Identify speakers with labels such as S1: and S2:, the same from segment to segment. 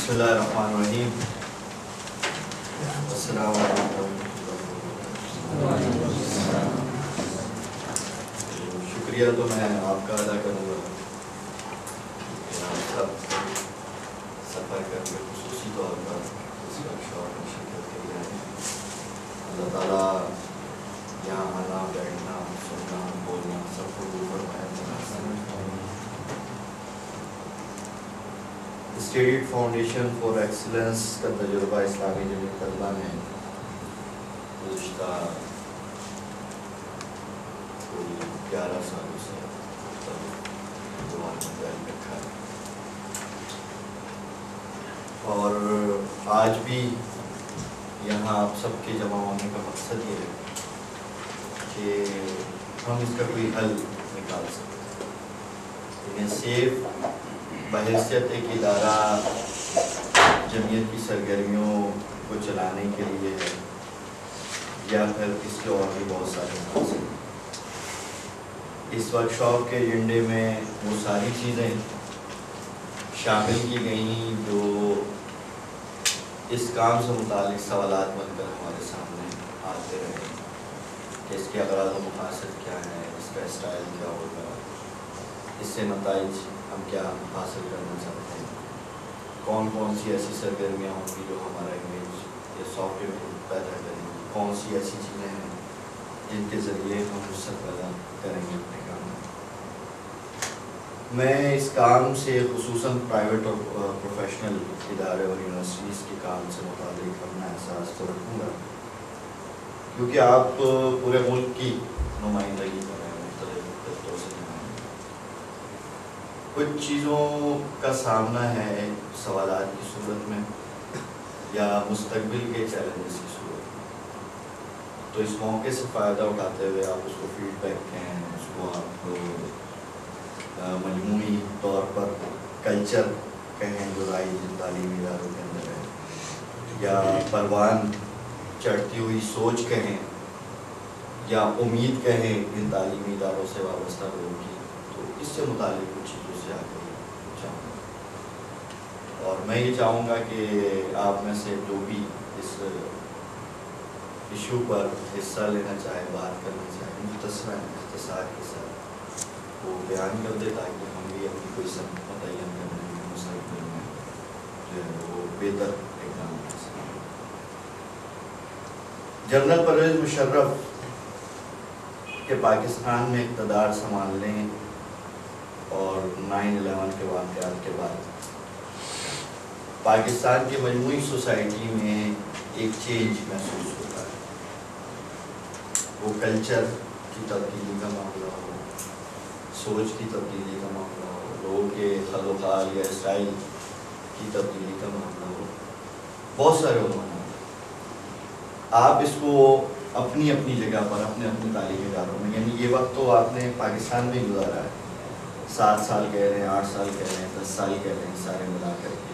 S1: بسم اللہ الرحمن الرحیم. السلام علیکم. شکریہ تو میں آپ کا ادا کروں گا کہ آپ سب سفر کر کے خصوصی طور پر اس ورکشاپ میں شرکت کے لیے آئے. اللہ تعالیٰ یہاں آنا بیٹھنا سننا بولنا سب کو اوپر میں اسٹیٹ فاؤنڈیشن فار ایکسلنس کا تجربہ اسلامی جمعیت طلبہ نے گزشتہ 11 سالوں سے جاری رکھا ہے اور آج بھی یہاں آپ سب کے جمع ہونے کا مقصد یہ ہے کہ ہم اس کا کوئی حل نکال سکیں. لیکن صرف بحیثیت ایک ادارہ جمعیت کی سرگرمیوں کو چلانے کے لیے ہے یا پھر اس کے اور بھی بہت سارے مقاصد ہیں. اس ورکشاپ کے ایجنڈے میں وہ ساری چیزیں شامل کی گئیں جو اس کام سے متعلق سوالات بن کر ہمارے سامنے آتے رہے کہ اس کے اغراض و مقاصد کیا ہیں, اس کا اسٹائل کیا ہوگا, اس سے نتائج ہم کیا حاصل کرنا چاہتے ہیں, کون کون سی ایسی سرگرمیاں ہوں گی جو ہمارا امیج یا سافٹ ویئر پیدا کریں گی, کون سی ایسی چیزیں ہیں جن کے ذریعے ہم وسعت پیدا کریں گے اپنے کام میں. میں اس کام سے خصوصاً پرائیویٹ اور پروفیشنل ادارے اور یونیورسٹیز کے کام سے متعلق اپنا احساس تو رکھوں گا کیونکہ آپ پورے ملک کی نمائندگی کر رہے ہیں, مختلف خطوں سے کچھ چیزوں کا سامنا ہے سوالات کی صورت میں یا مستقبل کے چیلنجز کی صورت میں. تو اس موقع سے فائدہ اٹھاتے ہوئے آپ اس کو فیڈ بیک کہیں, اس کو آپ مجموعی طور پر کلچر کہیں جو رائج تعلیمی اداروں کے اندر ہے, یا پروان چڑھتی ہوئی سوچ کہیں, یا امید کہیں ان تعلیمی اداروں سے وابستہ لوگوں کی. تو اس سے متعلق کچھ چیزوں سے آگے چاہوں گا اور میں یہ چاہوں گا کہ آپ میں سے جو بھی اس ایشو پر حصہ لینا چاہے, بات کرنا چاہے, مختصراً اختصار کے ساتھ وہ بیان کر دے تاکہ ہم بھی اپنی کوئی سمت متعین کرنے میں مستقبل میں جو ہے وہ بہتر اقدام کر سکیں. جنرل پرویز مشرف کے پاکستان میں اقتدار سنبھالنے اور 9/11 کے واقعات کے بعد پاکستان کی مجموعی سوسائٹی میں ایک چینج محسوس ہوتا ہے. وہ کلچر کی تبدیلی کا معاملہ ہو, سوچ کی تبدیلی کا معاملہ ہو, لوگوں کے خل و خال یا اسٹائل کی تبدیلی کا معاملہ ہو, بہت سارے عنوان ہیں. آپ اس کو اپنی اپنی جگہ پر اپنے اپنے تعلیمی اداروں میں, یعنی یہ وقت تو آپ نے پاکستان میں گزارا ہے, 7 سال کہہ رہے ہیں, 8 سال کہہ رہے ہیں, 10 سال کہہ رہے ہیں, سارے ملا کر کے,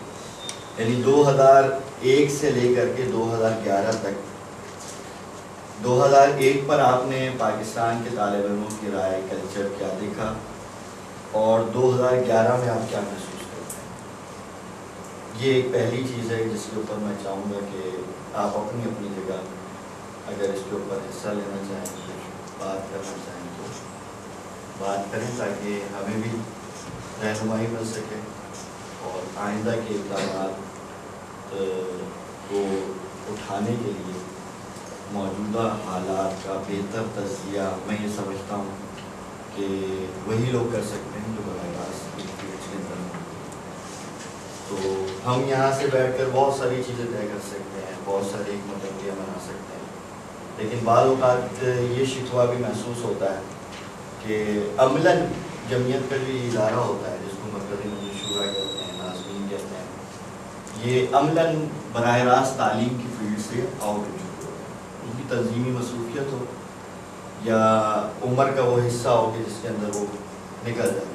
S1: یعنی 2001 سے لے کر کے 2011 تک. 2001 پر آپ نے پاکستان کے طالب علموں کی رائے کلچر کیا دیکھا اور 2011 میں آپ کیا محسوس کرتے ہیں. یہ ایک پہلی چیز ہے جس کے اوپر میں چاہوں گا کہ آپ اپنی اپنی جگہ اگر اس کے اوپر حصہ لینا چاہیں, کچھ بات کرنا چاہیں تو بات کریں تاکہ ہمیں بھی رہنمائی مل سکے اور آئندہ کے اقدامات کو اٹھانے کے لیے موجودہ حالات کا بہتر تجزیہ میں یہ سمجھتا ہوں کہ وہی لوگ کر سکتے ہیں جو براہ راست فیلڈ کے اندر ہیں. تو ہم یہاں سے بیٹھ کر بہت ساری چیزیں طے کر سکتے ہیں, بہت ساری حکمت عملیاں بنا سکتے ہیں, لیکن بعض اوقات یہ شکوہ بھی محسوس ہوتا ہے کہ عملاً جمعیت کا جو ادارہ ہوتا ہے جس کو مرکزی نظم شورا کہتے ہیں, ناظمین کہتے ہیں, یہ عملاً براہ راست تعلیم کی فیلڈ سے آؤٹ ہو چکے ہوتے ہیں. ان کی تنظیمی مصروفیت ہو یا عمر کا وہ حصہ ہو کہ جس کے اندر وہ نکل جائے,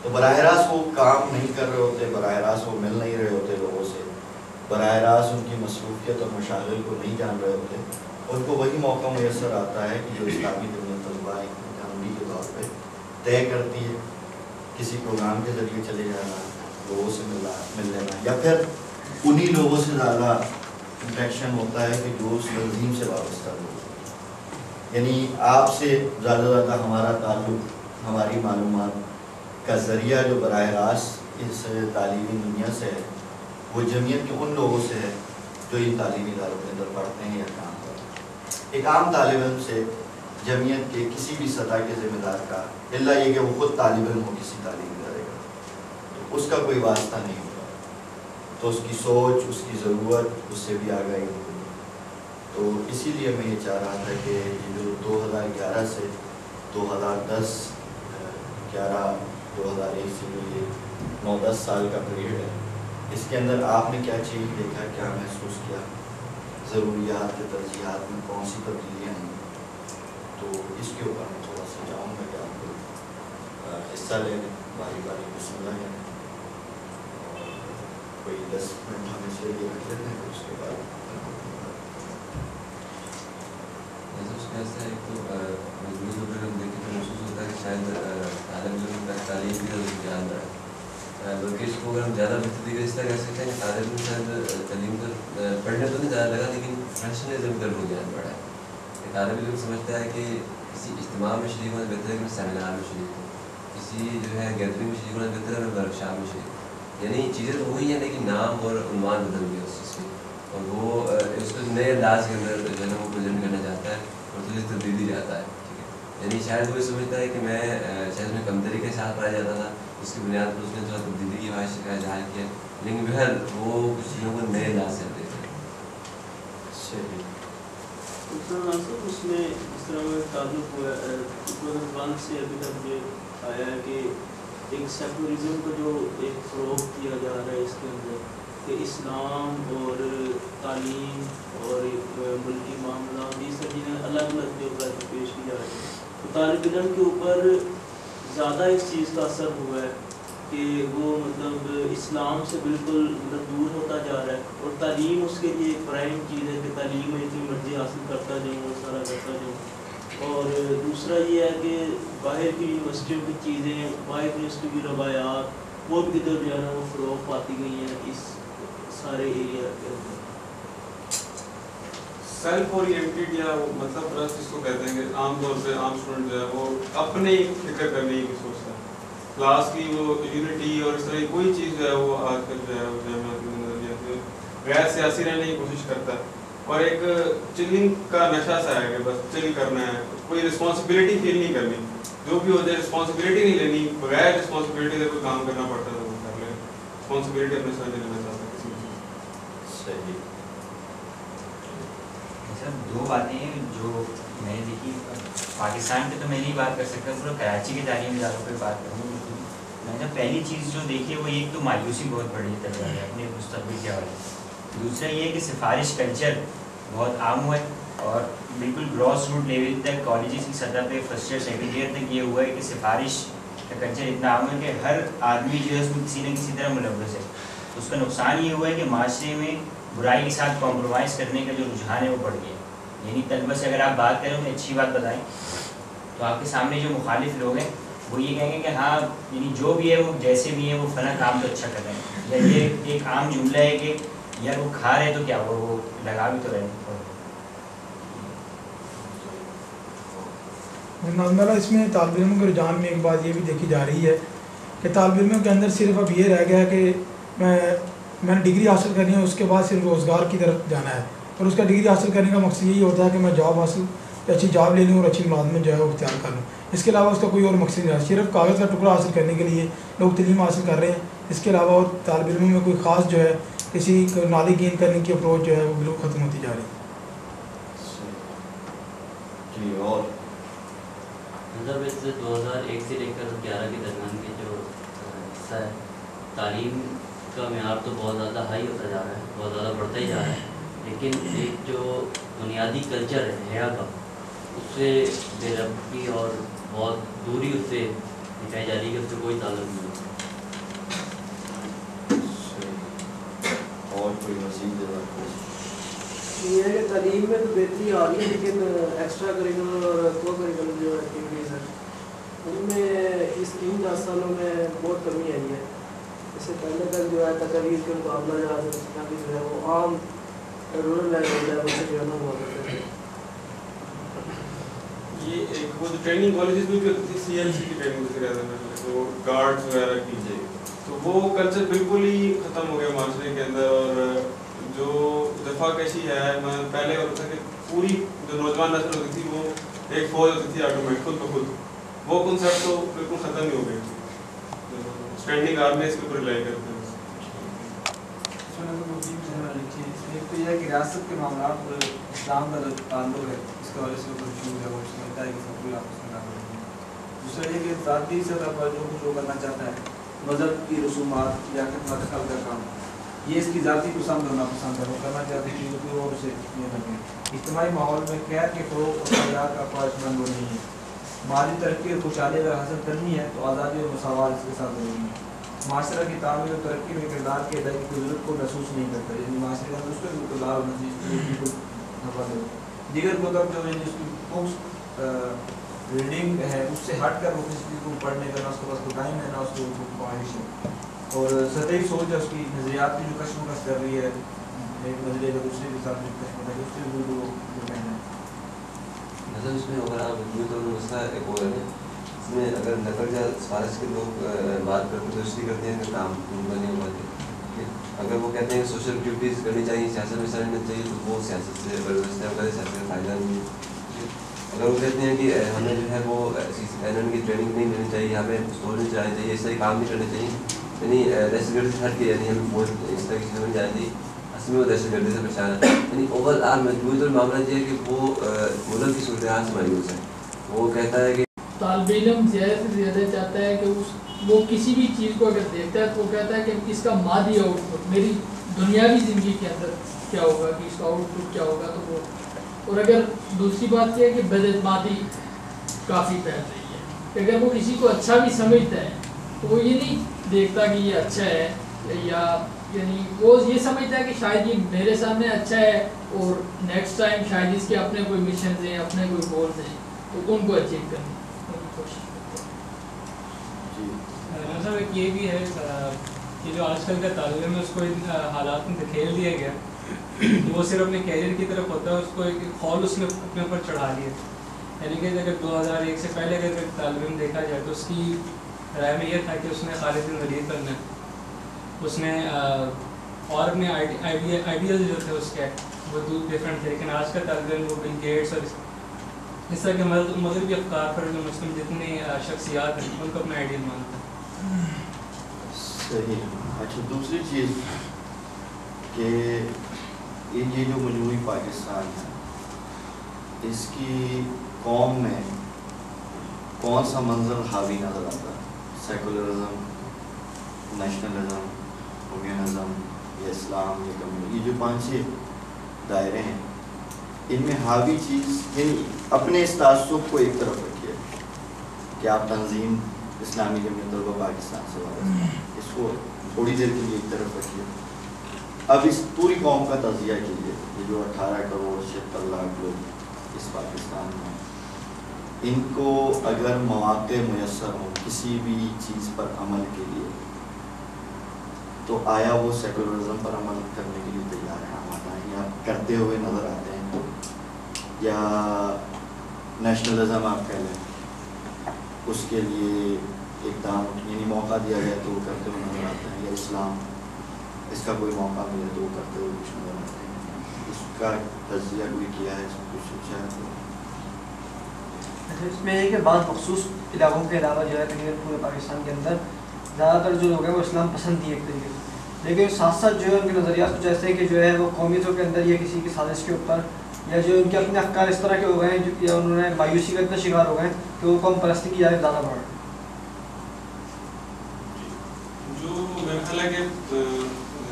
S1: تو براہ راست وہ کام نہیں کر رہے ہوتے, براہ راست وہ مل نہیں رہے ہوتے لوگوں سے, براہ راست ان کی مصروفیت اور مشاغل کو نہیں جان رہے ہوتے. ان کو وہی موقع میسر آتا ہے کہ جو اسلامی جمعیت طلبہ ایک عملی کے طور پہ طے کرتی ہے, کسی پروگرام کے ذریعے چلے جانا, لوگوں سے مل لینا, یا پھر انہی لوگوں سے زیادہ انٹریکشن ہوتا ہے کہ جو اس تنظیم سے وابستہ لوگ، یعنی آپ سے زیادہ ہمارا تعلق ہماری معلومات کا ذریعہ جو براہ راست اس تعلیمی دنیا سے ہے وہ جمعیت کے ان لوگوں سے ہے جو ان تعلیمی اداروں کے اندر پڑھتے ہیں یا کام کرتے ہیں۔ ایک عام طالب علم سے جمعیت کے کسی بھی سطح کے ذمہ دار کا، الا یہ کہ وہ خود طالب علم ہو کسی تعلیمی ادارے کا، تو اس کا کوئی واسطہ نہیں ہوگا، تو اس کی سوچ، اس کی ضرورت اس سے بھی آگاہی ہوگی۔ تو اسی لیے میں یہ چاہ رہا تھا کہ یہ جو 2011 سے 2010 2001 سے جو یہ 9-10 سال کا پیریڈ ہے، اس کے اندر آپ نے کیا چینج دیکھا، کیا محسوس کیا، ضروریات کے ترجیحات میں کون سی تبدیلیاں ہیں، تو اس کے اوپر میں تھوڑا سا چاہوں گا کہ آپ کو حصہ لے لیں، باری باری کو سمجھا لیں، اور کوئی 10 منٹ ہم اس لیے رکھ لیتے ہیں، اس کے بعد
S2: ایک تو نیوز پیپر ہم دیکھیں تو محسوس ہوتا ہے کہ شاید طالب علم کا تعلیم بھی زیادہ ہے، بلکہ اس کو اگر ہم زیادہ بہتری کا اس طرح کہہ سکتے ہیں کہ طالب علم شاید تعلیم کا پڑھنے تو نہیں زیادہ لگا، لیکن پروفیشنلزم کا رجحان زیادہ بڑھا ہے کہ طالب علم سمجھتا ہے کہ کسی اجتماع میں شریک ہونا بہتر ہے کہ میں سیمینار میں شریک ہوں، کسی جو ہے گیدرنگ میں شریک ہونا بہتر ہے میں ورکشاپ میں شریک ہوں، یعنی چیزیں تو وہی ہیں لیکن نام اور عنوان بدل گیا اس چیز کی، اور وہ اس کو نئے انداز کے اندر جو ہے نا وہ پریزنٹ کرنا چاہتا ہے اور تھوڑی تبدیلی چاہتا ہے، ٹھیک ہے، یعنی شاید وہ سمجھتا ہے کہ میں شاید میں کم طریقے کے ساتھ پڑھا جاتا تھا، اس کی بنیاد پر اس نے تھوڑا تبدیلی کی خواہش کا اظہار کیا، لیکن بہر وہ کچھ چیزوں کو نئے انداز سے دیتے ہیں۔
S3: اس میں اس طرح میں تعلق ہوا ہے 2001 سے ابھی تک یہ آیا ہے کہ ایک سیکولرزم کو جو ایک فروغ کیا جا رہا ہے اس کے اندر کہ اسلام اور تعلیم اور ملکی معاملات یہ سب چیزیں الگ الگ جو پیش کی جا رہی ہیں، تو طالب علم کے اوپر زیادہ اس چیز کا اثر ہوا ہے کہ وہ مطلب اسلام سے بالکل مطلب دور ہوتا جا رہا ہے، اور تعلیم اس کے لیے ایک پرائم چیز ہے کہ تعلیم میں اتنی مرضی حاصل کرتا جاؤں وہ سارا کرتا جاؤں، اور دوسرا یہ ہے کہ باہر کی یونیورسٹیوں کی چیزیں، باہر یونیورسٹی کی روایات وہ بھی ادھر جو ہے نا وہ فروغ پاتی گئی ہیں اس سارے ایریا کے اندر۔
S4: سیلف اورینٹیڈ یا مطلب پرست جس کو کہتے ہیں کہ عام طور پہ عام اسٹوڈنٹ جو ہے وہ اپنے فکر کرنے کی سوچتا ہے، کلاس کی وہ یونٹی اور اس طرح کی کوئی چیز جو ہے وہ آج کل جو ہے غیر سیاسی رہنے کی کوشش کرتا ہے، اور ایک چلنگ کا نشہ سا ہے کہ بس چل کرنا ہے، کوئی رسپانسبلٹی فیل نہیں کرنی، جو بھی ہو جائے رسپانسبلٹی نہیں لینی، بغیر رسپانسبلٹی سے کوئی کام کرنا پڑتا ہے تو وہ کر لے، رسپانسبلٹی اپنے ساتھ لینا چاہتا ہے کسی بھی۔
S1: صحیح۔
S5: سر دو باتیں ہیں جو میں نے دیکھی، پاکستان پہ تو میں نہیں بات کر سکتا، پورا کراچی کے تعلیمی اداروں پہ بات کروں گا۔ میں نے پہلی چیز جو دیکھی ہے وہ ایک تو مایوسی بہت بڑی طرح ہے اپنے مستقبل کے حوالے سے، دوسرا یہ ہے کہ سفارش کلچر بہت عام ہوا ہے، اور بالکل گراس روٹ لیول تک کالجز کی سطح پہ فرسٹ ایئر سیکنڈ ایئر تک یہ ہوا ہے کہ سفارش کا کلچر اتنا عام ہے کہ ہر آدمی جو ہے اس میں کسی نہ کسی طرح ملوث ہے۔ اس کا نقصان یہ ہوا ہے کہ معاشرے میں برائی کے ساتھ کمپرومائز کرنے کا جو رجحان ہے وہ بڑھ گیا، یعنی طلبہ سے اگر آپ بات کریں انہیں اچھی بات بتائیں تو آپ کے سامنے جو مخالف لوگ ہیں وہ یہ کہیں گے کہ ہاں یعنی جو بھی ہے وہ جیسے بھی ہے وہ فلاں کام تو اچھا کر رہے ہیں، یا یہ ایک عام جملہ ہے کہ یار وہ کھا رہے تو کیا وہ لگا بھی تو رہے ہیں۔
S6: نازمہ اس میں طالب علموں کے رجحان میں ایک بات یہ بھی دیکھی جا رہی ہے کہ طالب علموں کے اندر صرف اب یہ رہ گیا کہ میں نے ڈگری حاصل کرنی ہے، اس کے بعد صرف روزگار کی طرف جانا ہے، اور اس کا ڈگری حاصل کرنے کا مقصد یہی ہوتا ہے کہ میں جاب حاصل اچھی جاب لے لوں اور اچھی ملازمت جو ہے وہ اختیار کر لوں، اس کے علاوہ اس کا کوئی اور مقصد نہیں ہے، صرف کاغذ کا ٹکڑا حاصل کرنے کے لیے لوگ تعلیم حاصل کر رہے ہیں، اس کے علاوہ اور طالب علموں میں کوئی خاص جو ہے کسی نالج گین کرنے کی اپروچ جو ہے وہ بالکل ختم ہوتی جا رہی ہے۔
S1: جی اور
S7: مطلب اس 2001 سے لے کر 11 کے درمیان کے جو حصہ ہے تعلیم کا معیار تو بہت زیادہ ہائی ہوتا جا رہا ہے، بہت زیادہ بڑھتا ہی جا رہا ہے، لیکن ایک جو بنیادی کلچر ہے حیا کا اس سے بے ربطی اور بہت دوری اس سے دکھائی جا رہی ہے کہ اس سے کوئی تعلق نہیں ہے۔
S1: اور کوئی مزید
S3: یہ ہے کہ تعلیم میں تو بہتری آ رہی ہے، لیکن ایکسٹرا کریکولر اور کو کریکولر جو ایکٹیویٹیز ہیں ان میں ان 10 سالوں میں بہت کمی آئی ہے، اس سے پہلے تک جو ہے تقریر کے مقابلہ جو ہے وہ عام رورل لینگویج ہے اس سے جو ہے نا ہوا کرتے تھے.
S4: یہ ایک وہ ٹریننگ کالجز میں بھی ہوتی تھی سی ایل سی کی ٹریننگ جیسے کہتے ہیں تو گارڈز وغیرہ کی, تو وہ کلچر بالکل ہی ختم ہو گیا معاشرے کے اندر. اور جو دفاع کشی ہے, میں پہلے ہوتا تھا کہ پوری جو نوجوان نسل ہوتی تھی وہ ایک فوج ہوتی تھی آٹومیٹ خود بخود, وہ کنسیپٹ تو بالکل ختم ہی ہو گئے. اسٹینڈنگ آرمی اس کے اوپر ریلائی کرتے ہیں.
S8: ایک تو یہ ہے کہ ریاست کے معاملات اور اسلام کا جو تعلق ہے اس کے وجہ سے کنفیوز ہے, وہ سمجھتا ہے کہ سب کوئی آپس میں کام کرتے ہیں. دوسرا یہ کہ ذاتی سطح پر جو کچھ وہ کرنا چاہتا ہے, مذہب کی رسومات یا خدمت خلق کا کام, یہ اس کی ذاتی پسند ہونا پسند ہے, وہ کرنا چاہتے ہیں چیزوں کو اور اسے یہ کریں. اجتماعی ماحول میں خیر کے فروغ اور خیرات کا خواہش مند وہ نہیں ہے. مالی ترقی اور خوشحالی اگر حاصل کرنی ہے تو آزادی اور مساوات اس کے ساتھ ضروری ہے. معاشرہ کی تعمیر و ترقی میں کردار کے ادائی کی ضرورت کو محسوس نہیں کرتا, یعنی معاشرے کا اس کا کردار ہونا چاہیے. دیگر کتب جو ہے جس کی بکس ریڈنگ ہے اس سے ہٹ کر وہ کسی چیز کو پڑھنے کا نہ اس کے پاس کوئی ٹائم ہے نہ اس کو خواہش ہے, اور سطحی سوچ ہے اس کی, نظریات کی جو کشمکش کر رہی ہے, ایک نظریے کا دوسرے کے ساتھ جو کشمکش ہے اس سے وہ کہنا ہے.
S2: مطلب اس میں اگر آپ تو مسئلہ ایک اور ہے, اس میں اگر نقل یا سفارش کے لوگ بات کرتے ہیں تو اس لیے کرتے ہیں کہ کام نہیں ہو پاتے. اگر وہ کہتے ہیں کہ سوشل ڈیوٹیز کرنی چاہیے, سیاست میں شامل ہونا چاہیے, تو وہ سیاست سے ویوستھا وغیرہ سیاست کا فائدہ نہیں ہے. اگر وہ کہتے ہیں کہ ہمیں جو ہے وہ این این کی ٹریننگ نہیں لینی چاہیے, ہمیں اسٹور نہیں چلانے چاہیے, اس طرح کام نہیں کرنے چاہیے, یعنی دہشت گردی سے ہٹ کے, یعنی ہمیں بہت اس طرح کی چیزوں میں جانا چاہیے, اصل میں وہ دہشت گردی سے پریشان ہے. یعنی اوور آل مجموعی طور معاملہ یہ ہے کہ وہ ملک کی صورتحال سے مایوس ہے. وہ کہتا ہے کہ
S9: طالب علم زیادہ سے زیادہ چاہتا ہے کہ وہ کسی بھی چیز کو اگر دیکھتا ہے تو وہ کہتا ہے کہ اس کا مادی آؤٹ پٹ میری دنیاوی زندگی کے اندر کیا ہوگا, کہ اس کا آؤٹ پٹ کیا ہوگا. تو وہ, اور اگر دوسری بات یہ ہے کہ بد اعتمادی کافی پھیل رہی ہے, کہ اگر وہ کسی کو اچھا بھی سمجھتا ہے تو وہ یہ نہیں دیکھتا کہ یہ اچھا ہے, یا یعنی وہ یہ سمجھتا ہے کہ شاید یہ میرے سامنے اچھا ہے اور نیکسٹ ٹائم شاید اس کے اپنے کوئی مشنز ہیں, اپنے کوئی گولز ہیں, تو ان کو اچیو کرنے کی کوشش کرتے ہیں.
S10: صاحب ایک یہ بھی ہے کہ جو آج کل کا طالب علم ہے اس کو ان حالات میں دھکیل دیا گیا کہ وہ صرف اپنے کیریئر کی طرف ہوتا ہے, اس کو ایک خول اس نے اپنے اوپر چڑھا لیا. یعنی کہ اگر 2001 سے پہلے اگر طالب علم دیکھا جائے تو اس کی رائے میں یہ تھا کہ اس نے خالد بن ولید بننا ہے, اس نے اور اپنے آئیڈیل جو تھے اس کے وہ ڈفرینٹ تھے. لیکن آج کا طالب علم وہ بل گیٹس اور اس طرح کے مغربی افکار پر جو مسلم جتنی شخصیات ہیں ان کو اپنا آئیڈیل مانتا ہے.
S1: صحیح. اچھا, دوسری چیز کہ یہ جو مجموعی پاکستان ہے اس کی قوم میں کون سا منظر حاوی نظر آتا ہے؟ سیکولرزم, نیشنلزم, کمیونزم یا اسلام یا کمیونزم, یہ جو 5-6 دائرے ہیں ان میں حاوی چیز یعنی اپنے اس تعصب کو ایک طرف رکھیے کہ آپ تنظیم اسلامی جمعیت طلبہ پاکستان سے وابستہ, اس کو تھوڑی دیر کے لیے ایک طرف رکھیے. اب اس پوری قوم کا تجزیہ کیجیے, یہ جو 18 کروڑ 76 لاکھ لوگ اس پاکستان میں, ان کو اگر مواقع میسر ہوں کسی بھی چیز پر عمل کے لیے تو آیا وہ سیکولرزم پر عمل کرنے کے لیے تیار ہیں؟ ہمارا یا کرتے ہوئے نظر آتے ہیں, یا نیشنلزم آپ کہہ لیں اس کے لیے اقدام یعنی موقع دیا جائے تو وہ کرتے ہوئے نظر آتے ہیں, یا اسلام اس کا کوئی موقع ملے تو وہ کرتے ہوئے کچھ نظر آتے ہیں. اس کا تجزیہ کوئی کیا ہے, اس میں کچھ سوچا ہے تو؟
S8: اس میں یہ کہ بعض مخصوص علاقوں کے علاوہ جو ہے تقریباً پورے پاکستان کے اندر زیادہ تر جو لوگ ہیں وہ اسلام پسند ہی ایک طریقے سے, لیکن ساتھ ساتھ جو ہے ان کے نظریات کچھ ایسے ہیں کہ جو ہے وہ قومیتوں کے اندر یا کسی کی سازش کے اوپر یا جو ان کے اپنے افکار اس طرح کے ہو گئے ہیں جو انہوں نے مایوسی کا اتنا شکار ہو گئے ہیں کہ وہ قوم پرستی کی جانب زیادہ بڑھ رہے ہیں.
S4: جو میرا خیال ہے کہ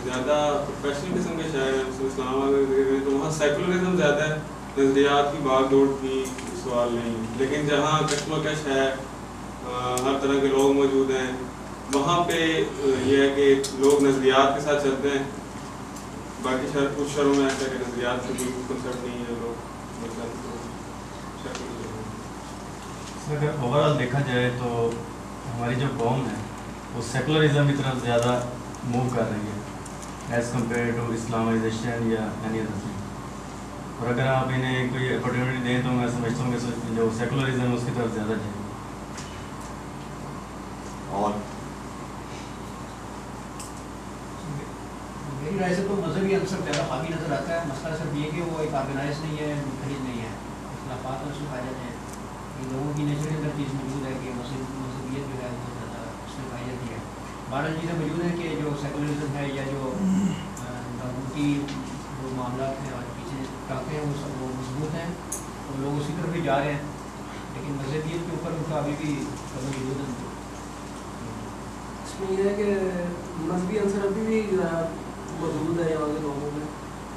S4: زیادہ پروفیشنل قسم کے شاعر ہیں اسلام آباد تو وہاں سیکولرزم زیادہ ہے, نظریات کی باغ دوڑ کی سوال نہیں. لیکن جہاں کشمکش ہے, ہر طرح کے لوگ موجود ہیں, وہاں پہ یہ ہے کہ لوگ نظریات کے ساتھ چلتے ہیں. باقی کچھ شہروں میں ایسا کہ نظریات سے کوئی کنسیپٹ نہیں ہے, لوگ
S11: اگر اوور آل دیکھا جائے تو ہماری جو قوم ہے وہ سیکولرزم کی طرف زیادہ موو کر رہی ہے ایز کمپیئر ٹو اسلامائزیشن یا اینی ادر تھنگ. اور اگر آپ انہیں کوئی اپرچونیٹی دیں تو میں سمجھتا ہوں کہ جو سیکولرزم ہے اس کی طرف زیادہ جائے.
S1: اور
S12: میری رائے سے تو مذہبی عنصر زیادہ حاوی نظر آتا ہے. مسئلہ صرف یہ کہ وہ ایک آرگنائز نہیں ہے, منفرد نہیں ہے. اختلافات میں سے پائے جاتے ہیں کہ لوگوں کی نیچر کے اندر چیز موجود ہے کہ مذہبیت جو ہے بہت زیادہ اس میں پائی جاتی ہے. بہرحال چیزیں موجود ہیں کہ جو سیکولرزم ہے یا جو داغوتی جو معاملات ہیں اور پیچھے ٹاکے ہیں وہ مضبوط ہیں اور لوگ اسی طرف بھی جا رہے ہیں, لیکن مذہبیت کے اوپر ان کا ابھی بھی موجود ہے.
S13: اس میں یہ ہے کہ مذہبی عنصر ابھی بھی موجود ہے یہاں کے لوگوں میں,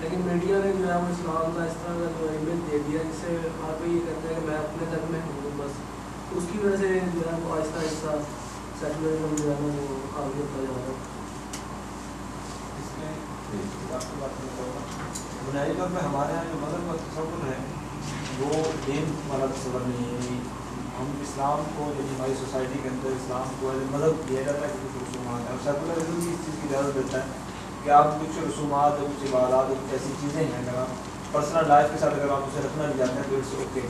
S13: لیکن میڈیا نے جو ہے وہ اسلام کا اس طرح کا جو امیج دے دیا جس سے ہر کوئی یہ کہتا ہے کہ میں اپنے تک میں ہوں بس. اس کی وجہ سے جو ہے وہ آہستہ آہستہ سیکولرزم جو ہے وہ حاوی ہوتا جا رہا ہے.
S8: بنیادی طور پہ ہمارے یہاں جو مذہب کا تصور ہے وہ دین والا تصور نہیں ہے. ہم اسلام کو یعنی ہماری سوسائٹی کے اندر اسلام کو ایز اے مذہب دیا جاتا ہے کہ کچھ رسومات ہیں, اور سیکولرزم بھی اس چیز کی اجازت دیتا ہے کہ آپ کچھ رسومات اور کچھ عبادات اور کچھ ایسی چیزیں ہیں اگر آپ پرسنل لائف کے ساتھ اگر آپ اسے رکھنا نہیں چاہتے ہیں تو اٹس اوکے,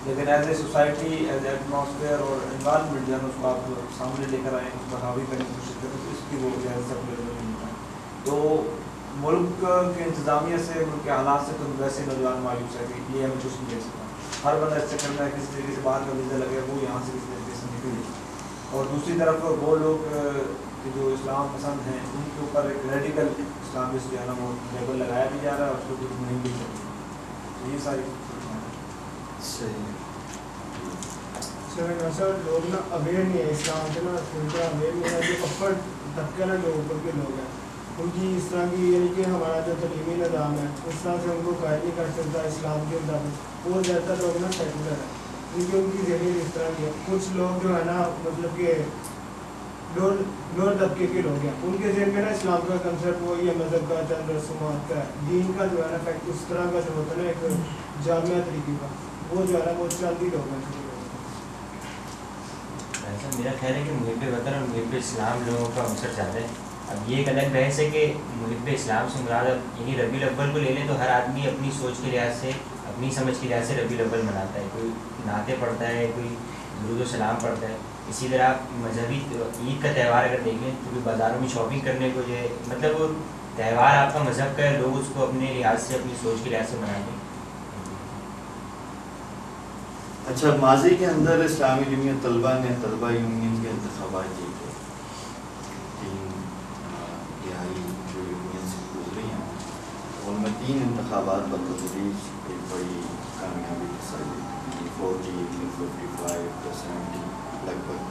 S8: لیکن as a society as a atmosphere اور انوائرمنٹ جو ہے اس کو آپ سامنے لے کر آئیں, اس کو حاوی کرنے کی کوشش کریں تو اس کی وہ جو ہے سیکولرزم نہیں ہوتا ہے. تو ملک کے انتظامیہ سے, ملک کے حالات سے تو ویسے نوجوان مایوس ہے کہ یہ ہمیں کچھ نہیں دے سکتا. ہر بندہ اس سے کرنا ہے کسی طریقے سے باہر کا ویزا لگے وہ یہاں سے کسی طریقے سے نکلے. اور دوسری طرف وہ لوگ جو اسلام پسند ہیں ان کے اوپر ایک ریڈیکل اسلامسٹ جو ہے نا وہ لیبل لگایا بھی جا رہا ہے اور اس کو کچھ نہیں بھی چاہیے. یہ ساری
S1: صحیح
S14: سر لوگ نا اویئر نہیں ہے اسلام سے, نا ان کا اویئر نہیں ہے. جو اپر طبقہ نا جو اوپر کے لوگ ہیں ان کی اس طرح کی یعنی کہ ہمارا جو تعلیمی نظام ہے اس طرح سے ان کو قائد نہیں کر سکتا اسلام کے مطابق. وہ زیادہ لوگ نا سیکولر ہیں کیونکہ ان کی ذہنیت اس طرح کی ہے. کچھ لوگ جو ہے نا مطلب کہ لوور طبقے کے لوگ ہیں, ان کے ذہن میں نا اسلام کا کنسیپٹ وہی ہے, مذہب کا چند رسومات کا ہے, دین کا جو ہے نا فیکٹ اس طرح کا جو ہوتا ہے نا ایک جامعہ طریقے کا, وہ جو ہے نا وہ چند ہی لوگ ہیں.
S5: ایسا میرا خیال ہے کہ محب وطن اور محب اسلام لوگوں کا عنصر زیادہ ہے. اب یہ ایک الگ بحث ہے کہ محب اسلام سے مراد اب یعنی ربیع الاول کو لے لیں تو ہر آدمی اپنی سوچ کے لحاظ سے اپنی سمجھ کے لحاظ سے ربیع الاول مناتا ہے. کوئی نعتیں پڑھتا ہے, کوئی درود و سلام پڑھتا ہے. اسی طرح آپ مذہبی عید کا تہوار اگر دیکھیں تو بازاروں میں شاپنگ کرنے کو جو ہے مطلب وہ تہوار آپ کا مذہب کا ہے, لوگ اس کو اپنے لحاظ سے اپنی سوچ کے لحاظ سے مناتے ہیں.
S1: اچھا, ماضی کے اندر اسلامی جمعیت طلبہ نے طلبہ یونین کے انتخابات جیتے, 3 دہائی جو یونین سے گزری ہیں ان میں 3 انتخابات بتدریج ایک بڑی کامیابی کے ساتھ 40-55-70 لگ بھگ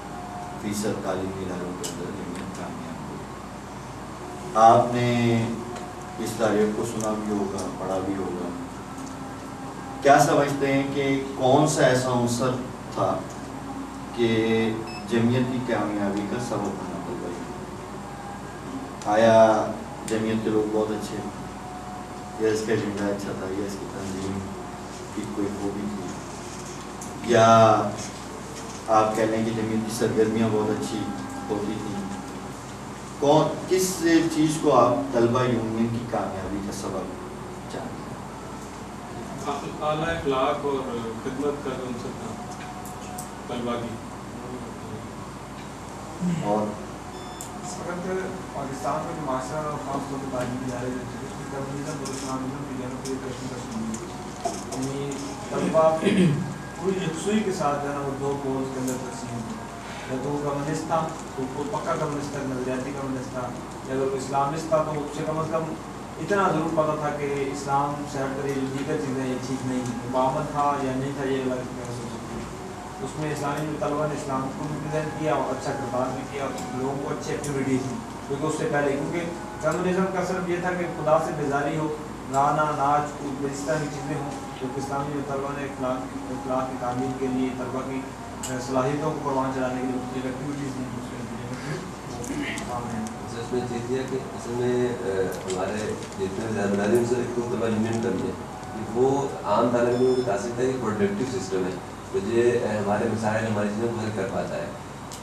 S1: فیصد تعلیمی اداروں کے اندر جمعیت کامیاب ہوئی. آپ نے اس تاریخ کو سنا بھی ہوگا, پڑھا بھی ہوگا. کیا سمجھتے ہیں کہ کون سا ایسا عنصر تھا کہ جمعیت کی کامیابی کا سبب بنا طلبہ یونین؟ آیا جمعیت کے لوگ بہت اچھے, یا اس کا ایجنڈا اچھا تھا, یا اس کی تنظیم کی کوئی خوبی تھی, یا آپ کہہ لیں کہ جمعیت کی سرگرمیاں بہت اچھی ہوتی تھیں؟ کس چیز کو آپ طلبہ یونین کی کامیابی کا سبب جانتے ہیں؟
S4: اعلیٰ اخلاق اور خدمت کا جو عنصر تھا طلبہ کی.
S1: اور
S8: اس وقت پاکستان میں جو معاشرہ اور خاص طور پر تعلیمی ادارے جو تھے اس میں کمیونزم اور اسلامزم کی جانب سے کشمکش ہوئی. یعنی طلبہ پوری یکسوئی کے ساتھ جو ہے نا وہ 2 پولز کے اندر تقسیم ہوئی. یا تو وہ کمیونسٹ تھا تو وہ پکا کمیونسٹ تھا, نظریاتی کمیونسٹ تھا, یا اگر وہ اسلامسٹ تھا تو اسے کم از کم اتنا ضرور پتا تھا کہ اسلام سے ہٹ کر یہ دیگر چیزیں یہ ٹھیک نہیں, مباحثت تھا یا نہیں تھا, یہ الگ محسوس ہوتی ہے. اس میں اسلامی طلبہ نے اسلام کو ریپرزینٹ کیا اور اچھا کردار بھی کیا, لوگوں کو اچھی ایکٹیویٹیز دی. کیونکہ اس سے پہلے کیونکہ کمیونزم کا صرف یہ تھا کہ خدا سے بیزاری ہو, گانا ناچ اس طرح کی چیزیں ہوں, کیونکہ اسلامی طلبہ نے اخلاق کی تعمیر کے لیے طلبہ کی صلاحیتوں کو پروان چلانے کے لیے ایکٹیویٹیز دی.
S2: اس میں چیز یہ کہ اصل میں ہمارے جتنے زیادہ بنیادی ان سے ایک تو طلبہ یونین کرنی ہے کہ وہ عام طالب علموں کی خاصیت ہے کہ پروڈکٹیو سسٹم ہے, تو یہ ہمارے مسائل ہماری چیزیں کو حل کر پاتا ہے.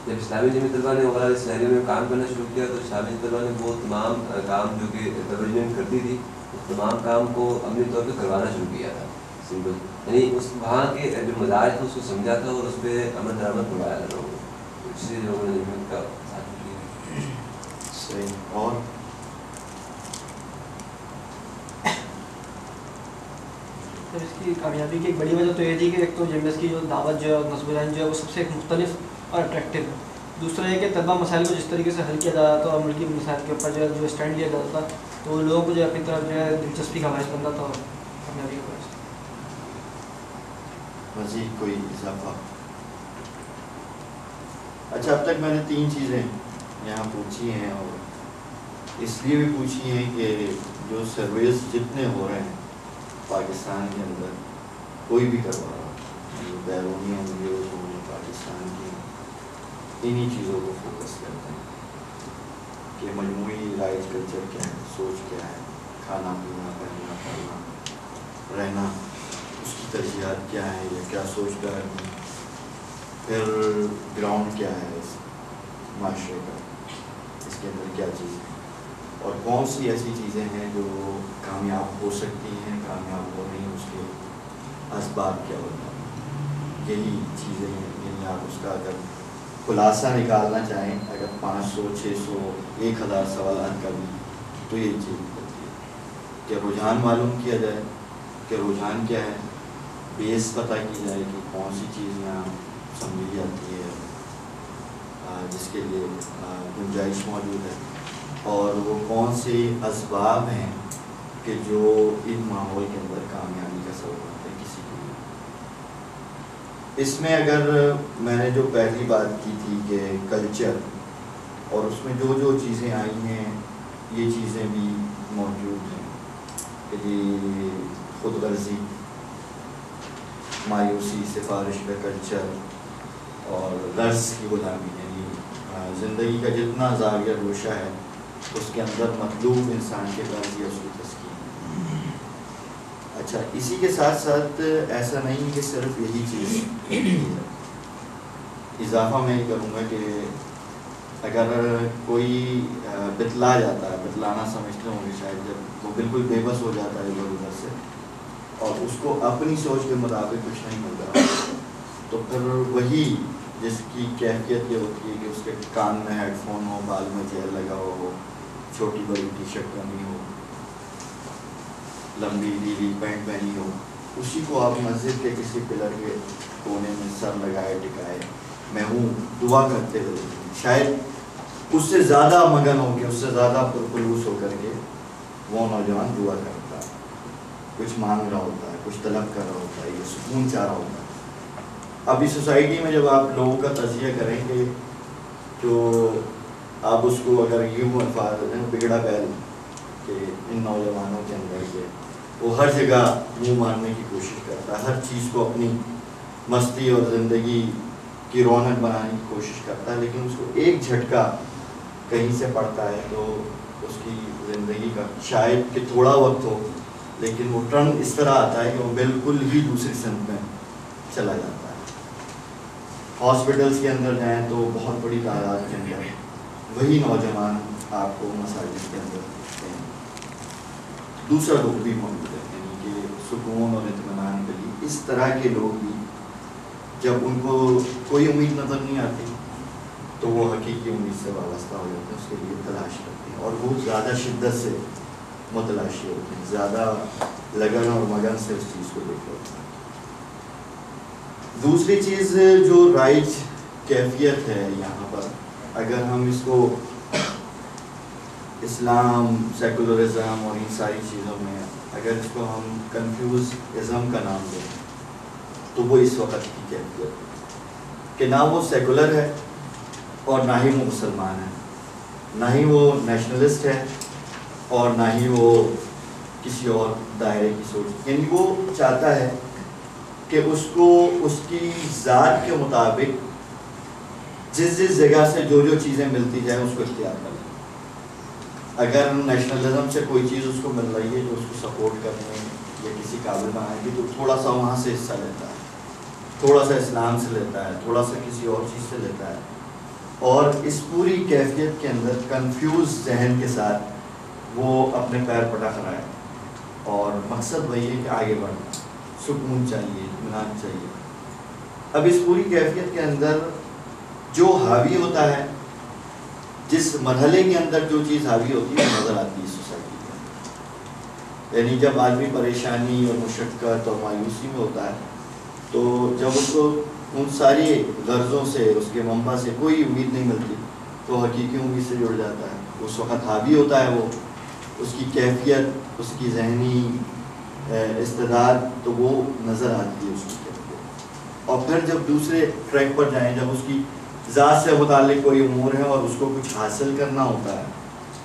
S2: جب اسلامی جمعیت طلبہ نے اوورال سینریو میں کام کرنا شروع کیا تو اسلامی طلبہ نے وہ تمام کام جو کہ گورنمنٹ کرتی تھی اس تمام کام کو عملی طور پہ کروانا شروع کیا تھا. سمپل یعنی اس وہاں کے جو مزاج تھا اس کو سمجھا تھا اور اس پہ عمل درآمد کروایا تھا لوگوں کو. اس لیے لوگوں نے جمعیت کا ساتھ کیا.
S1: صحیح. اور
S12: اس کی کامیابی کی ایک بڑی وجہ تو یہ تھی کہ ایک تو جیمس کی جو دعوت جو ہے نصب العین جو ہے وہ سب سے ایک مختلف اور اٹریکٹیو ہے. دوسرا یہ کہ طلبہ مسائل کو جس طریقے سے حل کیا جا رہا تھا اور ملکی مسائل کے اوپر جو اسٹینڈ لیا جاتا تھا تو وہ لوگوں کو جو اپنی طرف جو ہے دلچسپی کا باعث بنتا تھا اور کامیابی کا باعث.
S1: مزید کوئی اضافہ؟ اچھا اب تک میں نے 3 چیزیں یہاں پوچھی ہیں اور اس لیے بھی پوچھی ہیں کہ جو سرویز جتنے ہو رہے ہیں پاکستان کے اندر کوئی بھی کروا رہا ہے بیرونی این جی اوز ہوں پاکستان کی انہی چیزوں کو فوکس کرتے ہیں کہ مجموعی رائج کلچر کیا ہے, سوچ کیا ہے, کھانا پینا پہننا پڑھنا رہنا اس کی ترجیحات کیا ہیں یا کیا سوچ رہا ہے, پھر گراؤنڈ کیا ہے اس معاشرے کا, اس کے اندر کیا چیز ہے اور کون سی ایسی چیزیں ہیں جو کامیاب ہو سکتی ہیں, کامیاب ہو رہی ہیں, اس کے اسباب کیا ہوتا ہے. یہی چیزیں ہیں. یعنی آپ اس کا اگر خلاصہ نکالنا چاہیں اگر 500 600 1000 سوالات کا بھی تو یہی چیز ہوتی ہے کہ رجحان معلوم کیا جائے کہ رجحان کیا ہے, بیس پتہ کی جائے کہ کون سی چیز یہاں سمجھی جاتی ہے جس کے لیے گنجائش موجود ہے اور وہ کون سے اسباب ہیں کہ جو ان ماحول کے اندر کامیابی کا سبب ہوتا ہے کسی کے لیے. اس میں اگر میں نے جو پہلی بات کی تھی کہ کلچر اور اس میں جو جو چیزیں آئی ہیں یہ چیزیں بھی موجود ہیں کہ جی خود غرضی, مایوسی, سفارش کا کلچر اور غرض کی غلامی. یعنی زندگی کا جتنا زاویہ گوشہ ہے اس کے اندر مطلوب انسان کے غرض یا اس کی تسکین. اچھا اسی کے ساتھ ساتھ ایسا نہیں کہ صرف یہی چیز, اضافہ میں یہ کروں گا کہ اگر کوئی بتلا جاتا ہے, بتلانا سمجھتے ہوں گے شاید, جب وہ بالکل بے بس ہو جاتا ہے ادھر ادھر سے اور اس کو اپنی سوچ کے مطابق کچھ نہیں مل رہا تو پھر وہی جس کی کیفیت یہ ہوتی ہے کہ اس کے کان میں ہیڈ فون ہو, بال میں جیل لگا ہو, چھوٹی بڑی ٹی شرٹ پہنی ہو, لمبی ڈیلی پینٹ پہنی ہو, اسی کو آپ مسجد کے کسی پلر کے کونے میں سر لگائے ٹکائے میں ہوں دعا کرتے ہوئے, شاید اس سے زیادہ مگن ہو کے, اس سے زیادہ پرخلوص ہو کر کے وہ نوجوان دعا کرتا ہے, کچھ مانگ رہا ہوتا ہے, کچھ طلب کر رہا ہوتا ہے, یہ سکون چاہ رہا ہوتا ہے. ابھی سوسائٹی میں جب آپ لوگوں کا تجزیہ کریں گے تو آپ اس کو اگر یوں الفاظ ہیں بگڑا بیل کہ ان نوجوانوں کے اندر یہ وہ ہر جگہ منہ مارنے کی کوشش کرتا ہے, ہر چیز کو اپنی مستی اور زندگی کی رونق بنانے کی کوشش کرتا ہے, لیکن اس کو ایک جھٹکا کہیں سے پڑتا ہے تو اس کی زندگی کا شاید کہ تھوڑا وقت ہو لیکن وہ ٹرن اس طرح آتا ہے کہ وہ بالکل ہی دوسری سمت میں چلا جاتا ہے. ہاسپٹلس کے اندر جائیں تو بہت بڑی تعداد کے اندر وہی نوجوان آپ کو مساجد کے اندر دکھتے ہیں. دوسرا لوگ بھی موجود ہے یعنی کہ سکون اور اطمینان کے لیے اس طرح کے لوگ بھی جب ان کو کوئی امید نظر نہیں آتی تو وہ حقیقی امید سے وابستہ ہو جاتے ہیں, اس کے لیے تلاش کرتے ہیں اور بہت زیادہ شدت سے متلاشی ہوتے ہیں, زیادہ لگن اور مگن سے اس چیز کو دیکھ لیتے ہیں. دوسری چیز جو رائج کیفیت ہے یہاں پر, اگر ہم اس کو اسلام, سیکولرزم اور ان ساری چیزوں میں اگر اس کو ہم کنفیوز ازم کا نام دیں تو وہ اس وقت کی کیفیت ہے کہ نہ وہ سیکولر ہے اور نہ ہی وہ مسلمان ہے, نہ ہی وہ نیشنلسٹ ہے اور نہ ہی وہ کسی اور دائرے کی سوچ. یعنی وہ چاہتا ہے کہ اس کو اس کی ذات کے مطابق جس جس جگہ سے جو جو چیزیں ملتی جائیں اس کو اختیار کر لیں. اگر نیشنلزم سے کوئی چیز اس کو مل رہی ہے جو اس کو سپورٹ کرنے یا کسی قابل بنائے گی تو تھوڑا سا وہاں سے حصہ لیتا ہے, تھوڑا سا اسلام سے لیتا ہے, تھوڑا سا کسی اور چیز سے لیتا ہے, اور اس پوری کیفیت کے اندر کنفیوز ذہن کے ساتھ وہ اپنے پیر پٹک رہا ہے، اور مقصد وہی ہے کہ آگے بڑھنا، سکون چاہیے، اطمینان چاہیے۔ اب اس پوری کیفیت کے اندر جو حاوی ہوتا ہے، جس مرحلے کے اندر جو چیز حاوی ہوتی ہے نظر آتی ہے سوسائٹی میں، یعنی جب آدمی پریشانی اور مشقت اور مایوسی میں ہوتا ہے تو جب اس کو ان ساری غرضوں سے، اس کے منبع سے کوئی امید نہیں ملتی تو حقیقی امید سے جڑ جاتا ہے۔ اس وقت حاوی ہوتا ہے وہ، اس کی کیفیت، اس کی ذہنی استعداد تو وہ نظر آتی ہے اس کی کیفیت۔ اور پھر جب دوسرے ٹریک پر جائیں، جب اس کی ذات سے متعلق کوئی امور ہے اور اس کو کچھ حاصل کرنا ہوتا ہے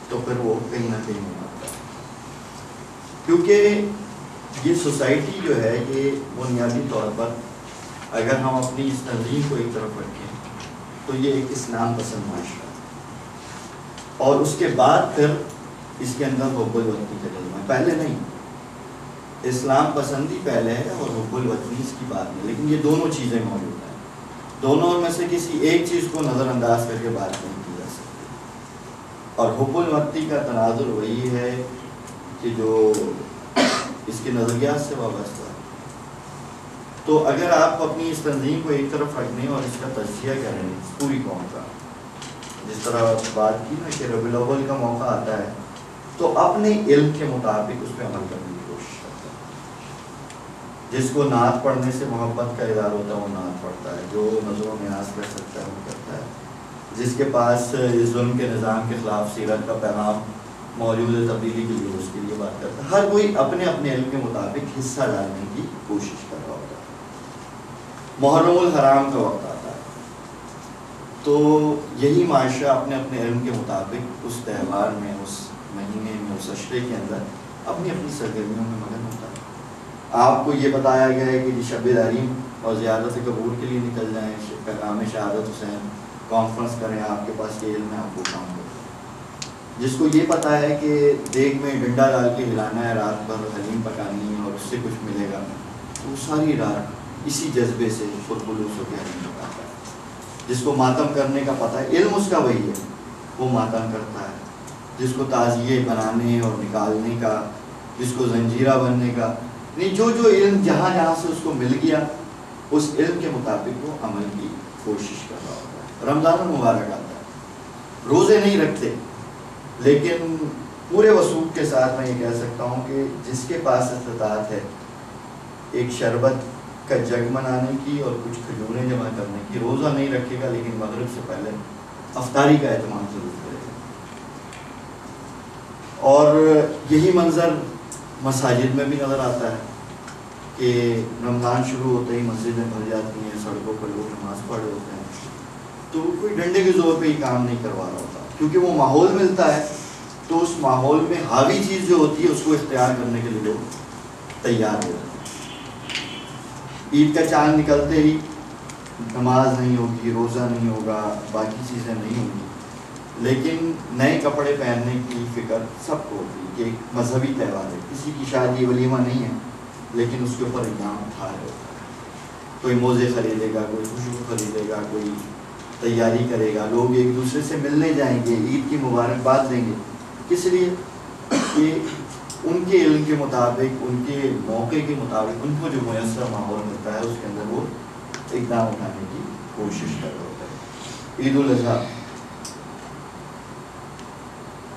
S1: تو پھر وہ کہیں نہ کہیں ہو جاتا ہے، کیونکہ یہ سوسائٹی جو ہے یہ بنیادی طور پر اگر ہم اپنی اس تنظیم کو ایک طرف رکھیں تو یہ ایک اسلام پسند معاشرہ ہے، اور اس کے بعد پھر اس کے اندر حب الوطنی کا جذبہ ہے، پہلے نہیں، اسلام پسندی پہلے ہے اور حب الوطنی اس کی بات میں، لیکن یہ دونوں چیزیں موجود ہیں، دونوں میں سے کسی ایک چیز کو نظر انداز کر کے بات نہیں کی جا سکتی۔ اور حب الوطنی کا تناظر وہی ہے کہ جو اس کے نظریات سے وابستہ ہے۔ تو اگر آپ اپنی اس تنظیم کو ایک طرف رکھنے اور اس کا تجزیہ کریں پوری قوم کا، جس طرح بات کی نا کہ ربیع الاول کا موقع آتا ہے تو اپنے علم کے مطابق اس پہ عمل کرنے کی کوشش کرتا ہے۔ جس کو نعت پڑھنے سے محبت کا اظہار ہوتا ہے وہ نعت پڑھتا ہے، جو نظر و نیاز کر سکتا ہے وہ کرتا ہے، جس کے پاس ظلم کے نظام کے خلاف سیرت کا پیغام موجود ہے تبدیلی کے لیے اس کے لیے بات کرتا ہے۔ ہر کوئی اپنے اپنے علم کے مطابق حصہ ڈالنے کی کوشش کر رہا ہوتا ہے۔ محرم الحرام کا وقت آتا ہے تو یہی معاشرہ اپنے اپنے علم کے مطابق اس تہوار میں، اس مہینے میں، اس عشرے کے اندر اپنی اپنی سرگرمیوں میں مگن ہوتا ہے۔ آپ کو یہ بتایا گیا ہے کہ شب داریم اور زیارت قبور کے لیے نکل جائیں، پیغام شہادت حسین کانفرنس کریں، آپ کے پاس یہ علم ہے، آپ وہ کام کریں۔ جس کو یہ پتا ہے کہ دیگ میں ڈنڈا ڈال کے ہلانا ہے، رات بھر حلیم پکانی ہے اور اس سے کچھ ملے گا، وہ ساری رات اسی جذبے سے خودخلوص ہو کے حلیم پکاتا ہے۔ جس کو ماتم کرنے کا پتہ ہے، علم اس کا وہی ہے، وہ ماتم کرتا ہے۔ جس کو تعزیے بنانے اور نکالنے کا، جس کو زنجیرہ بننے کا، نہیں جو علم جہاں جہاں سے اس کو مل گیا اس علم کے مطابق وہ عمل کی کوشش کر رہا ہوتا ہے۔ رمضان المبارک آتا ہے، روزے نہیں رکھتے، لیکن پورے وثوق کے ساتھ میں یہ کہہ سکتا ہوں کہ جس کے پاس استطاعت ہے ایک شربت کا جگ بنانے کی اور کچھ کھجوریں جمع کرنے کی، روزہ نہیں رکھے گا لیکن مغرب سے پہلے افطاری کا اہتمام ضرور کرے گا۔ اور یہی منظر مساجد میں بھی نظر آتا ہے کہ رمضان شروع ہوتے ہی مسجدیں بھر جاتی ہیں، سڑکوں پر لوگ نماز پڑھ رہے ہوتے ہیں، تو کوئی ڈنڈے کے زور پہ ہی کام نہیں کروا رہا ہوتا، کیونکہ وہ ماحول ملتا ہے تو اس ماحول میں حاوی چیز جو ہوتی ہے اس کو اختیار کرنے کے لیے لوگ تیار ہو جاتے ہیں۔ عید کا چاند نکلتے ہی نماز نہیں ہوگی، روزہ نہیں ہوگا، باقی چیزیں نہیں ہوں گی، لیکن نئے کپڑے پہننے کی فکر سب کو ہوتی ہے کہ ایک مذہبی تہوار ہے، کسی کی شادی ولیمہ نہیں ہے لیکن اس کے اوپر اقدام اٹھا رہے ہوتا ہے۔ کوئی موزے خریدے گا، کوئی خوشبو خریدے گا، کوئی تیاری کرے گا، لوگ ایک دوسرے سے ملنے جائیں گے، عید کی مبارکباد دیں گے، کس لیے کہ ان کے علم کے مطابق، ان کے موقع کے مطابق ان کو جو میسر ماحول ملتا ہے اس کے اندر وہ اقدام اٹھانے کی کوشش کر رہا ہوتا ہے۔ عید الاضحیٰ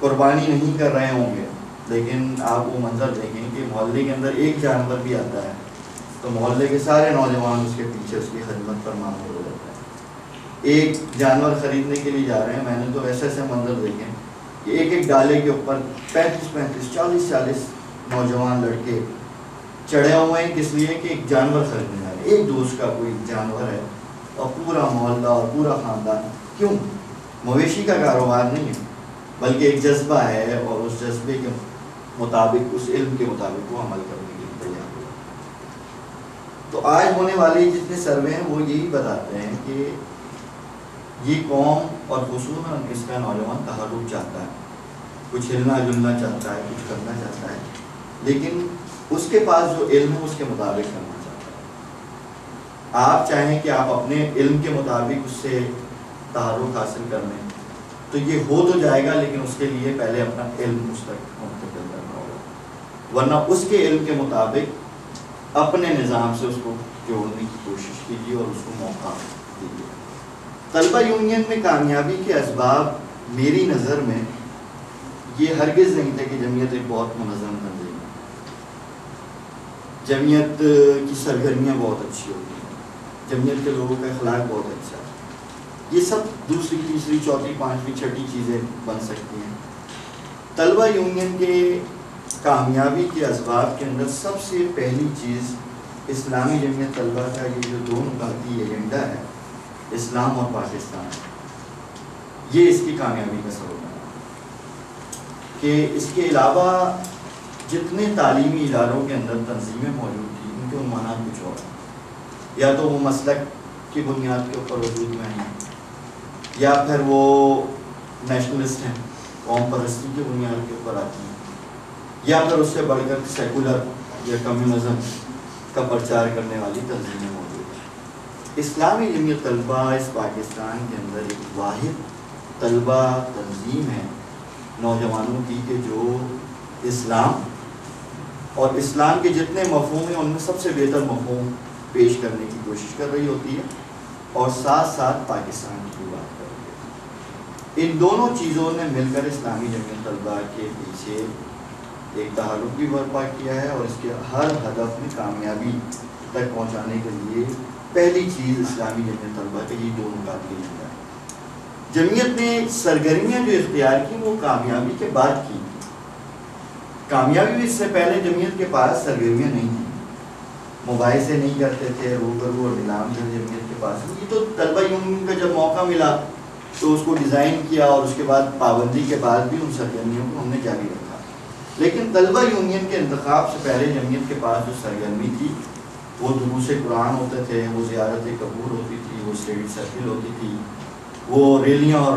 S1: قربانی نہیں کر رہے ہوں گے لیکن آپ وہ منظر دیکھیں کہ محلے کے اندر ایک جانور بھی آتا ہے تو محلے کے سارے نوجوان اس کے پیچھے اس کی خدمت پر معمور ہو جاتا ہے۔ ایک جانور خریدنے کے لیے جا رہے ہیں، میں نے تو ایسے منظر دیکھے کہ ایک ایک ڈالے کے اوپر 35 40 نوجوان لڑکے چڑھے ہوئے ہیں، کس لیے کہ ایک جانور خریدنے جا رہے ہیں، ایک دوست کا کوئی جانور ہے اور پورا محلہ اور پورا خاندان، کیوں؟ مویشی کا کاروبار نہیں ہے بلکہ ایک جذبہ ہے، اور اس جذبے کے مطابق، اس علم کے مطابق وہ عمل کرنے کے لیے تیار ہوا۔ تو آج ہونے والے جتنے سروے ہیں وہ یہی بتاتے ہیں کہ یہ قوم اور خصوصاً اس کا نوجوان تحرک چاہتا ہے، کچھ ہلنا جلنا چاہتا ہے، کچھ کرنا چاہتا ہے، لیکن اس کے پاس جو علم ہے اس کے مطابق کرنا چاہتا ہے۔ آپ چاہیں کہ آپ اپنے علم کے مطابق اس سے تحرک حاصل کرنے، تو یہ ہو تو جائے گا لیکن اس کے لیے پہلے اپنا علم اس تک منتقل کرنا ہوگا، ورنہ اس کے علم کے مطابق اپنے نظام سے اس کو جوڑنے کی کوشش کیجیے اور اس کو موقع دیجیے۔ طلبہ یونین میں کامیابی کے اسباب میری نظر میں یہ ہرگز نہیں تھے کہ جمعیت ایک بہت منظم تنظیم ہے، جمعیت کی سرگرمیاں بہت اچھی ہوتی ہیں، جمعیت کے لوگوں کا اخلاق بہت اچھا ہے، یہ سب دوسری تیسری چوتھی پانچویں چھٹی چیزیں بن سکتی ہیں۔ طلبہ یونین کے کامیابی کے اسباب کے اندر سب سے پہلی چیز اسلامی جمعیت طلبہ کا یہ جو دو نکاتی ایجنڈا ہے، اسلام اور پاکستان، یہ اس کی کامیابی کا سبب ہے کہ اس کے علاوہ جتنے تعلیمی اداروں کے اندر تنظیمیں موجود تھیں ان کے عنوانات کچھ اور ہیں، یا تو وہ مسلک کی بنیاد کے اوپر وجود میں ہیں، یا پھر وہ نیشنلسٹ ہیں، قوم پرستی کی بنیاد کے اوپر آتی ہیں، یا پھر اس سے بڑھ کر سیکولر یا کمیونزم کا پرچار کرنے والی تنظیمیں موجود ہیں۔ اسلامی جمعیت طلبہ اس پاکستان کے اندر ایک واحد طلبہ تنظیم ہے نوجوانوں کی کہ جو اسلام اور اسلام کے جتنے مفہوم ہیں ان میں سب سے بہتر مفہوم پیش کرنے کی کوشش کر رہی ہوتی ہے اور ساتھ ساتھ پاکستان کی بات کر رہی ہے۔ ان دونوں چیزوں نے مل کر اسلامی جمعیت طلبہ کے پیچھے ایک تحرک بھی برپا کیا ہے اور اس کے ہر ہدف میں کامیابی تک پہنچانے کے لیے پہلی چیز اسلامی جمعیت طلبہ کے یہ دو نکات کی جاتا ہے۔ جمعیت نے سرگرمیاں جو اختیار کی وہ کامیابی کے بعد کی، کامیابی بھی اس سے پہلے جمعیت کے پاس سرگرمیاں نہیں تھیں، موبائل سے نہیں کرتے تھے، روبرو اور نیلام تھے جمعیت کے پاس۔ یہ تو طلبہ یونین کا جب موقع ملا تو اس کو ڈیزائن کیا اور اس کے بعد پابندی کے بعد بھی ان سرگرمیوں کو ہم نے جاری رکھا، لیکن طلبہ یونین کے انتخاب سے پہلے جمعیت کے پاس جو سرگرمی تھی وہ دروس قرآن ہوتے تھے، وہ زیارت قبور ہوتی تھی، وہ اسٹڈی سرکل ہوتی تھی، وہ ریلیاں اور